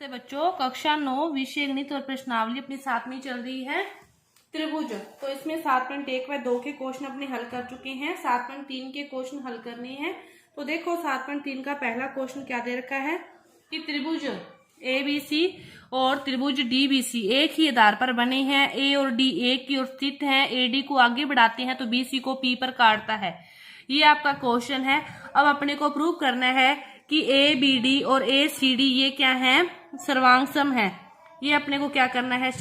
नमस्ते बच्चों, कक्षा 9 विषय गणित और प्रश्नावली अपनी 7वीं चल रही है। त्रिभुज, तो इसमें 7.1 व 2 के क्वेश्चन अपने हल कर चुके हैं। 7.3 के क्वेश्चन हल करने हैं। तो देखो 7.3 का पहला क्वेश्चन क्या दे रखा है कि त्रिभुज ABC और त्रिभुज DBC एक ही आधार पर बने हैं। A और D एक की ओर स्थित हैं। AD को आगे बढ़ाते हैं तो BC को P पर काटता है। ये आपका क्वेश्चन है। अब अपने को प्रूव करना है कि ABD और ACD ये क्या है, सर्वांगसम है। ये अपने को क्या करना है,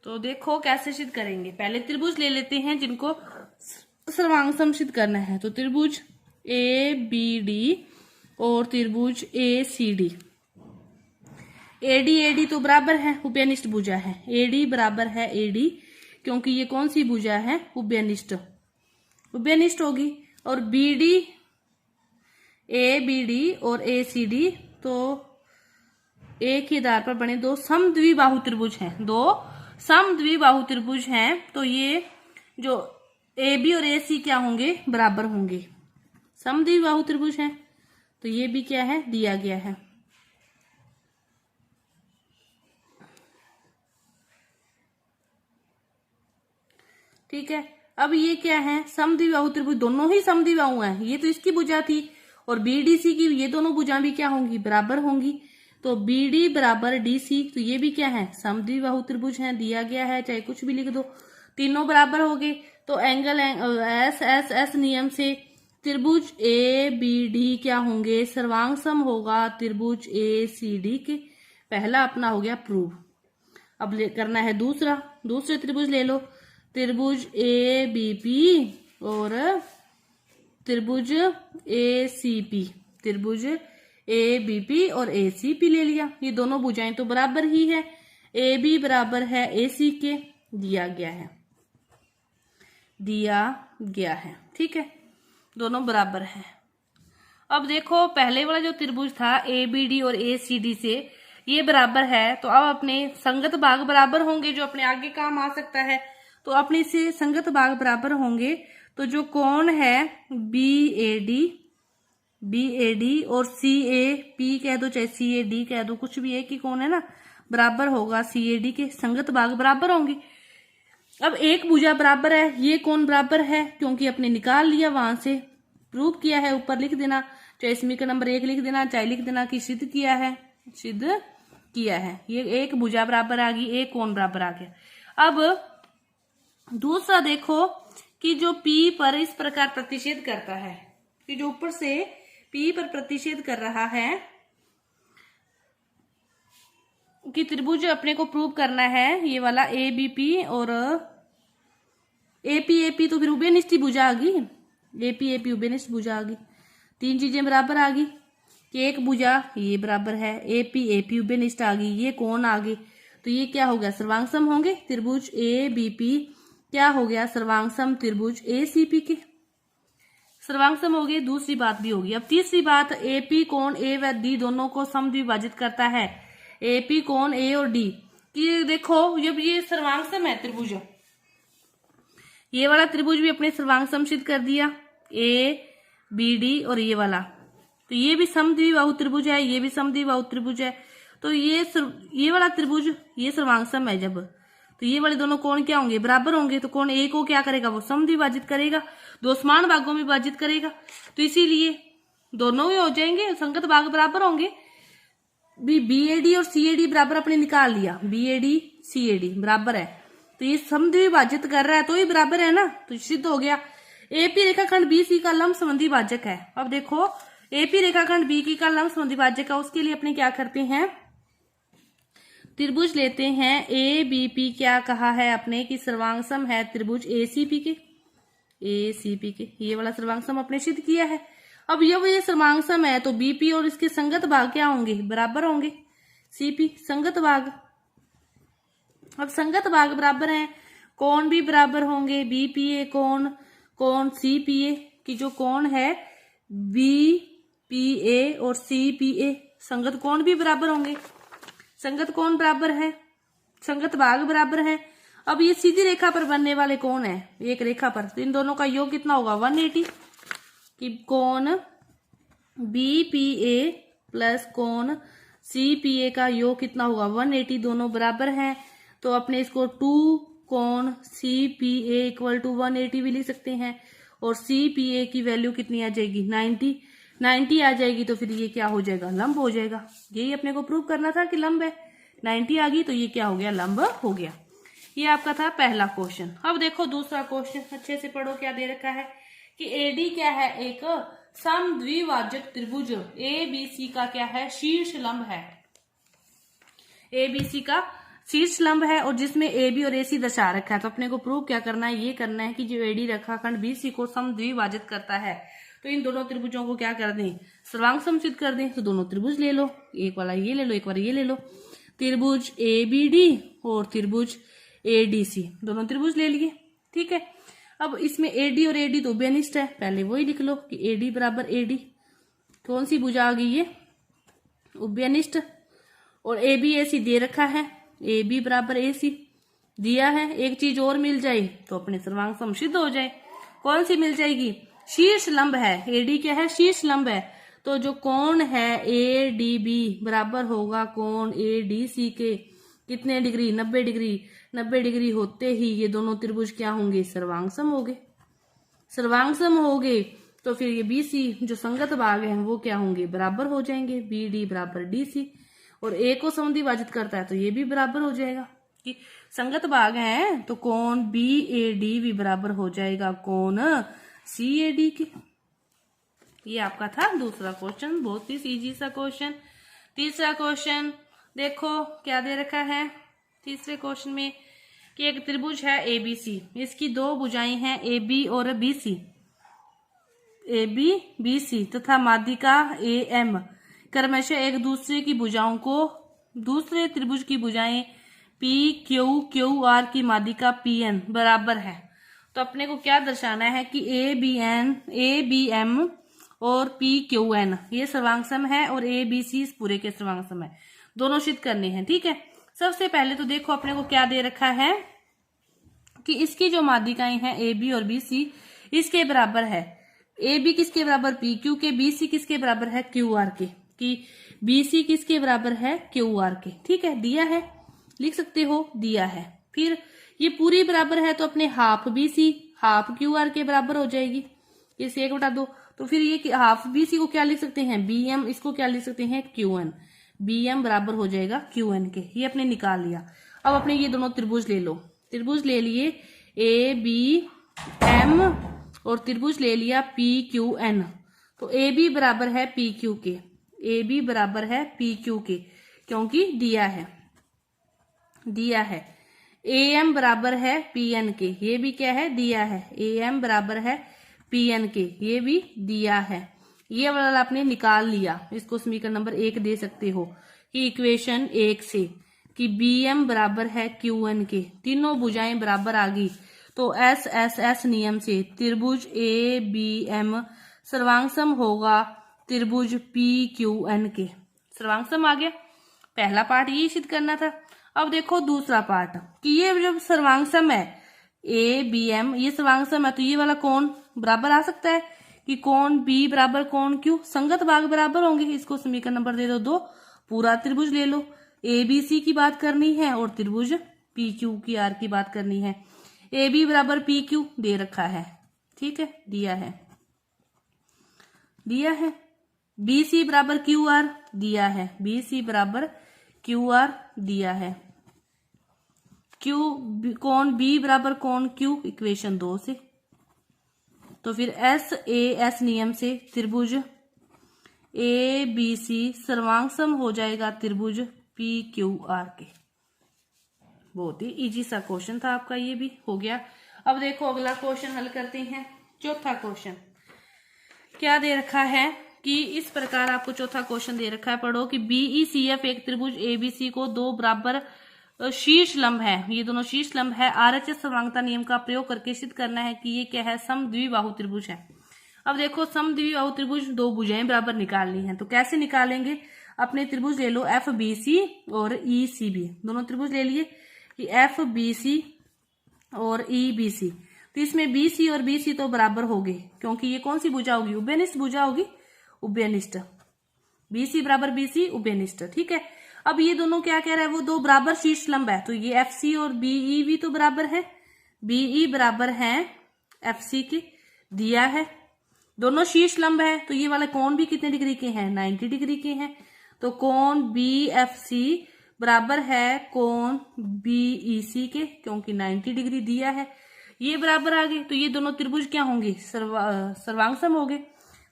तो देखो कैसे सिद्ध करेंगे। पहले त्रिभुज ले लेते हैं जिनको सर्वांगसम सिद्ध करना है। तो त्रिभुज ABD और त्रिभुज ACD, AD तो बराबर है, उभयनिष्ठ भुजा है। AD बराबर है AD, क्योंकि ये कौन सी भुजा है, उभयनिष्ठ होगी। और ABD और ACD तो एक ही आधार पर बने दो समद्विबाहु त्रिभुज हैं। तो ये जो AB और AC क्या होंगे, बराबर होंगे। समद्विबाहु त्रिभुज हैं, तो ये भी क्या है, दिया गया है। ठीक है। अब ये क्या है, समद्विबाहु त्रिभुज, दोनों ही समद्विबाहु हैं। ये तो इसकी भुजा थी और BDC की, ये दोनों भुजा भी क्या होंगी, बराबर होंगी। तो BD बराबर DC, तो ये भी क्या है, समद्विबाहु त्रिभुज है, दिया गया है, चाहे कुछ भी लिख दो। तीनों बराबर हो गए तो एंगल SSS नियम से त्रिभुज ABD क्या होंगे, सर्वांगसम होगा त्रिभुज ACD के। पहला अपना हो गया प्रूव। अब करना है दूसरे त्रिभुज ले लो, त्रिभुज ABP और त्रिभुज ACP। त्रिभुज ABP और ACP ले लिया। ये दोनों भुजाएं तो बराबर ही है। AB बराबर है AC के, दिया गया है। ठीक है, दोनों बराबर है। अब देखो पहले वाला जो त्रिभुज था ABD और ACD से ये बराबर है, तो अब अपने संगत भाग बराबर होंगे, जो अपने आगे काम आ सकता है। तो अपने से संगत भाग बराबर होंगे, तो जो कोण है BAD और CAP कह दो, चाहे CAD कह दो, कुछ भी एक ही कोण है ना, बराबर होगा CAD के। संगत भाग बराबर होंगे। अब एक भुजा बराबर है, ये कोण बराबर है, क्योंकि अपने निकाल लिया, वहां से प्रूव किया है। ऊपर लिख देना, चाहे समीकरण नंबर 1 लिख देना, चाहे लिख देना कि सिद्ध किया है। ये एक भुजा बराबर आ गई, एक कोण बराबर आ गया। अब दूसरा देखो कि जो P पर इस प्रकार प्रतिषेध करता है, कि जो ऊपर से P पर प्रतिषेध कर रहा है, कि त्रिभुज अपने को प्रूव करना है, ये वाला ABP और APAP, तो फिर उभयनिष्ठ भुजा आ गई। APAP उभयनिष्ठ भुजा आ गई। तीन चीजें बराबर आ गई कि एक भुजा ये बराबर है, APAP उभयनिष्ठ आ गई, ये कोण आ गई, तो ये क्या हो गया, सर्वांगसम होंगे। त्रिभुज ABP क्या हो गया, सर्वांगसम त्रिभुज ACP के, सर्वांगसम हो गए। दूसरी बात भी होगी। अब तीसरी बात, AP कोण A व D दोनों को समद्विभाजित करता है। AP कोण A और D कि देखो जब ये सर्वांगसम है त्रिभुज, ये वाला त्रिभुज भी अपने सर्वांगसम सिद्ध कर दिया, ABD और ये वाला, तो ये भी समद्विबाहु त्रिभुज है, ये भी समद्विबाहु त्रिभुज है। तो ये वाला त्रिभुज ये सर्वांगसम है जब, तो ये वाले दोनों कोण क्या होंगे, बराबर होंगे। तो कोण A को क्या करेगा, वो समद्विभाजित करेगा, दो समान भागों में विभाजित करेगा, तो इसीलिए दोनों ही हो जाएंगे, संगत भाग बराबर होंगे। BAD और CAD बराबर अपने निकाल लिया, BAD CAD बराबर है, तो ये समद्विभाजित कर रहा है, तो ये बराबर है ना, तो सिद्ध हो गया। AP रेखाखंड BC का लंब समद्विभाजक है। अब देखो AP रेखाखंड BC का लंब समद्विभाजक है, उसके लिए अपने क्या करते हैं, त्रिभुज लेते हैं ABP, क्या कहा है अपने कि सर्वांगसम है त्रिभुज ACP के, ये वाला सर्वांगसम अपने सिद्ध किया है। अब ये सर्वांगसम है, तो BP और इसके संगत भाग क्या होंगे, बराबर होंगे, CP संगत भाग। अब संगत भाग बराबर हैं, कोण भी बराबर होंगे, BPA कोण CPA की जो कोण है BPA और CPA, संगत कोण भी बराबर होंगे। संगत कोण बराबर है, संगत भाग बराबर है। अब ये सीधी रेखा पर बनने वाले कोण है, एक रेखा पर, तो इन दोनों का योग कितना होगा, 180, कि कोण BPA प्लस कोण CPA का योग कितना होगा 180, दोनों बराबर हैं तो अपने इसको 2 कोण CPA इक्वल टू 180 भी लिख सकते हैं और CPA की वैल्यू कितनी आ जाएगी 90 आ जाएगी तो फिर ये क्या हो जाएगा लंब हो जाएगा। यही अपने को प्रूव करना था कि लंब है, 90 आ गई तो ये क्या हो गया लंब हो गया। ये आपका था पहला क्वेश्चन। अब देखो दूसरा क्वेश्चन, अच्छे से पढ़ो क्या दे रखा है कि AD क्या है, एक समद्विभाजक त्रिभुज ABC का क्या है शीर्ष लंब है। ABC का शीर्ष लंब है और जिसमें AB और AC दर्शा रखा है। तो अपने को प्रूव क्या करना है, ये करना है कि जो AD रेखाखंड BC को समद्विभाजित करता है तो इन दोनों त्रिभुजों को क्या कर दें सर्वांग समचित कर दें। तो दोनों त्रिभुज ले लो, एक वाला ये ले लो, एक वाला ये ले लो, त्रिभुज ABD और त्रिभुज ADC, दोनों त्रिभुज ले लिए। ठीक है, अब इसमें AD और AD तो उभयनिष्ठ है, पहले वही लिख लो कि AD बराबर AD, कौन सी भुजा आ गई ये उभयनिष्ठ, और AB AC दे रखा है, AB बराबर AC दिया है। एक चीज और मिल जाए तो अपने सर्वांग समसिद्ध हो जाए, कौन सी मिल जाएगी, शीर्ष लंब है। AD क्या है शीर्ष लंब है तो जो कोण है ADB बराबर होगा कोण ADC के कितने डिग्री 90 डिग्री। 90 डिग्री होते ही ये दोनों त्रिभुज क्या होंगे सर्वांग सम होंगे। सर्वांग सम होंगे तो फिर ये BC जो संगत भाग है वो क्या होंगे बराबर हो जाएंगे, BD बराबर DC, और A को समद्विभाजित करता है तो ये भी बराबर हो जाएगा कि संगत भाग है तो कोण BAD भी बराबर हो जाएगा कोण CAD के। ये आपका था दूसरा क्वेश्चन, बहुत ही इजी सा क्वेश्चन। तीसरा क्वेश्चन देखो क्या दे रखा है तीसरे क्वेश्चन में कि एक त्रिभुज है ABC, इसकी दो भुजाएं हैं AB और BC, AB BC तथा माध्यिका AM क्रमशः एक दूसरे की भुजाओं को दूसरे त्रिभुज की भुजाएं PQQR की माध्यिका PN बराबर है। तो अपने को क्या दर्शाना है कि ABM और PQN ये सर्वांग सम है और ABC इस पूरे के सर्वांग सम है, दोनों सिद्ध करने हैं। ठीक है, सबसे पहले तो देखो अपने को क्या दे रखा है कि इसकी जो माध्यिकाएं हैं AB और BC इसके बराबर है। AB किसके बराबर PQ के, BC किसके बराबर है QR के, कि BC किसके बराबर है QR के। ठीक है, दिया है लिख सकते हो, दिया है। फिर ये पूरी बराबर है तो अपने हाफ BC हाफ QR के बराबर हो जाएगी, इसे 1/2। तो फिर ये हाफ BC को क्या लिख सकते हैं BM, इसको क्या लिख सकते हैं QN, BM बराबर हो जाएगा QN के। ये अपने निकाल लिया। अब अपने ये दोनों त्रिभुज ले लो, त्रिभुज ले लिए ABM और त्रिभुज ले लिया PQN। तो AB बराबर है PQ के, AB बराबर है PQ के क्योंकि दिया है। AM बराबर है PN के, ये भी क्या है दिया है। AM बराबर है PN के, ये भी दिया है। ये वाला आपने निकाल लिया, इसको समीकरण नंबर 1 दे सकते हो कि इक्वेशन 1 से कि BM बराबर है QN के, तीनों भुजाएं बराबर आ गई तो SSS नियम से त्रिभुज ABM सर्वांग सम होगा त्रिभुज PQN के। सर्वांग सम आ गया, पहला पार्ट ये सिद्ध करना था। अब देखो दूसरा पार्ट कि ये जब सर्वांग सम है ABM ये सर्वांग सम है तो ये वाला कोण बराबर आ सकता है कि कोण B बराबर कोण Q, संगत भाग बराबर होंगे। इसको समीकरण नंबर दे दो 2, पूरा त्रिभुज ले लो। ABC की बात करनी है और त्रिभुज PQR की बात करनी है। AB बराबर PQ दे रखा है, ठीक है, दिया है। BC बराबर QR दिया है, BC बराबर QR दिया है। कोण B बराबर कोण Q इक्वेशन 2 से। तो फिर SAS नियम से त्रिभुज ABC सर्वांग सम हो जाएगा त्रिभुज PQR के। बहुत ही इजी सा क्वेश्चन था आपका, ये भी हो गया। अब देखो अगला क्वेश्चन हल करते हैं। चौथा क्वेश्चन क्या दे रखा है कि इस प्रकार आपको चौथा क्वेश्चन दे रखा है, पढ़ो कि BECF एक त्रिभुज ABC को दो बराबर शीर्ष लंब है, ये दोनों शीर्ष लंब है। RHS सर्वांगता नियम का प्रयोग करके सिद्ध करना है कि ये क्या है समद्विबाहु त्रिभुज है। अब देखो समद्विबाहु त्रिभुज दो भुजाएं बराबर निकालनी है तो कैसे निकालेंगे, अपने त्रिभुज ले लो FBC और ECB, दोनों त्रिभुज ले लिए कि FBC और EBC। तो इसमें BC और BC तो बराबर हो गए क्योंकि ये कौन सी भुजा होगी उभयनिष्ठ भुजा होगी, उभयनिष्ठ। BC बराबर BC उभयनिष्ठ। ठीक है, अब ये दोनों क्या कह रहा है, वो दो बराबर शीर्ष लंब है, तो ये FC और BE भी तो बराबर है, BE बराबर है FC के, दिया है। दोनों शीर्ष लंब है, तो ये वाले कोण भी कितने डिग्री के हैं, 90 डिग्री के हैं। तो कोण BFC बराबर है कोण BEC के, क्योंकि 90 डिग्री दिया है। ये बराबर आ गए, तो ये दोनों त्रिभुज क्या होंगे, सर्वांगसम हो गए।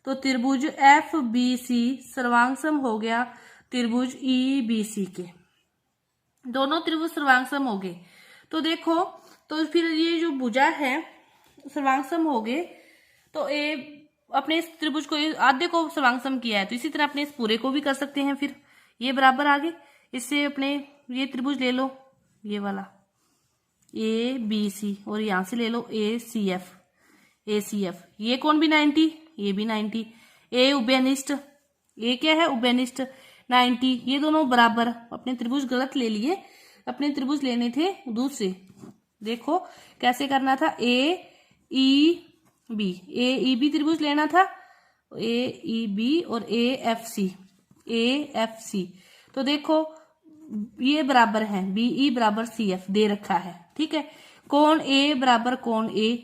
तो त्रिभुज FBC सर्वांगसम हो गया त्रिभुज EBC के, दोनों त्रिभुज सर्वांगसम हो गए। तो देखो, तो फिर ये जो भुजा है सर्वांगसम हो गए, तो अपने इस त्रिभुज को आधे को सर्वांगसम किया है, तो इसी तरह अपने इस पूरे को भी कर सकते हैं। फिर ये बराबर आगे, इससे अपने ये त्रिभुज ले लो, ये वाला ABC, और यहां से ले लो ACF, ये कौन भी 90, ये भी 90, ए उभयनिष्ठ, ये क्या है उभयनिष्ठ 90, ये दोनों बराबर। अपने त्रिभुज गलत ले लिए, अपने त्रिभुज लेने थे दूसरे। देखो कैसे करना था, AEB त्रिभुज लेना था, AEB और AFC। तो देखो ये बराबर है, BE बराबर CF दे रखा है। ठीक है, कोण A बराबर कोण A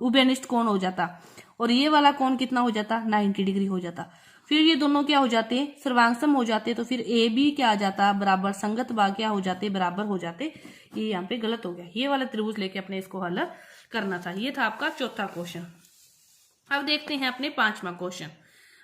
उभयनिष्ठ कोण हो जाता, और ये वाला कोण कितना हो जाता, 90 डिग्री हो जाता। फिर ये दोनों क्या हो जाते, सर्वांगसम हो जाते, तो फिर AB क्या आ जाता, बराबर संगत भाग क्या हो जाते, बराबर हो जाते। ये यहाँ पे गलत हो गया, ये वाला त्रिभुज लेके अपने इसको हल करना था। ये था आपका चौथा क्वेश्चन। अब देखते हैं अपने पांचवा क्वेश्चन।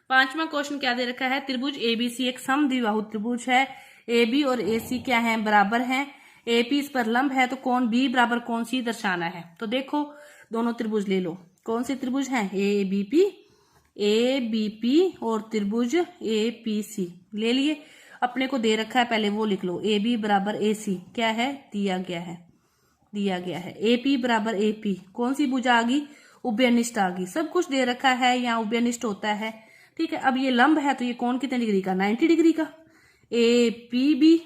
पांचवा क्वेश्चन क्या दे रखा है, त्रिभुज ABC एक समद्विबाहु त्रिभुज है, AB और AC क्या है, बराबर है, AP इस पर लंब है, तो कोण B बराबर कोण C दर्शाना है। तो देखो दोनों त्रिभुज ले लो, कौन से त्रिभुज हैं, ABP और त्रिभुज APC ले लिए। अपने को दे रखा है, पहले वो लिख लो, AB बराबर AC क्या है, दिया गया है। AP बराबर AP, कौन सी भुजा आ गई, उभयनिष्ठ आ गई। सब कुछ दे रखा है, यहाँ उभयनिष्ठ होता है। ठीक है, अब ये लंब है, तो ये कोण कितने डिग्री का, 90 डिग्री का। APB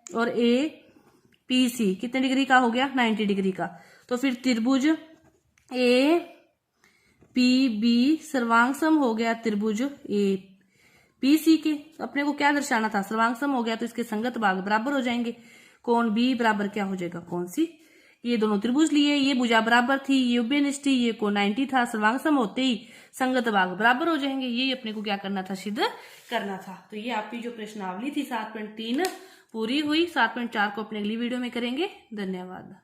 और APC कितने डिग्री का हो गया, 90 डिग्री का। तो फिर त्रिभुज APB सर्वांगसम हो गया त्रिभुज APC के। अपने को क्या दर्शाना था, सर्वांगसम हो गया, तो इसके संगत भाग बराबर हो जाएंगे। कोण B बराबर क्या हो जाएगा, कोण C। ये दोनों त्रिभुज लिए, ये भुजा बराबर थी, ये उभयनिष्ठ थी, ये कोण 90 था, सर्वांगसम होते ही संगत भाग बराबर हो जाएंगे। ये अपने को क्या करना था, सिद्ध करना था। तो ये आपकी जो प्रश्नावली थी 7.3 पूरी हुई। 7.4 को अपने अगली वीडियो में करेंगे। धन्यवाद।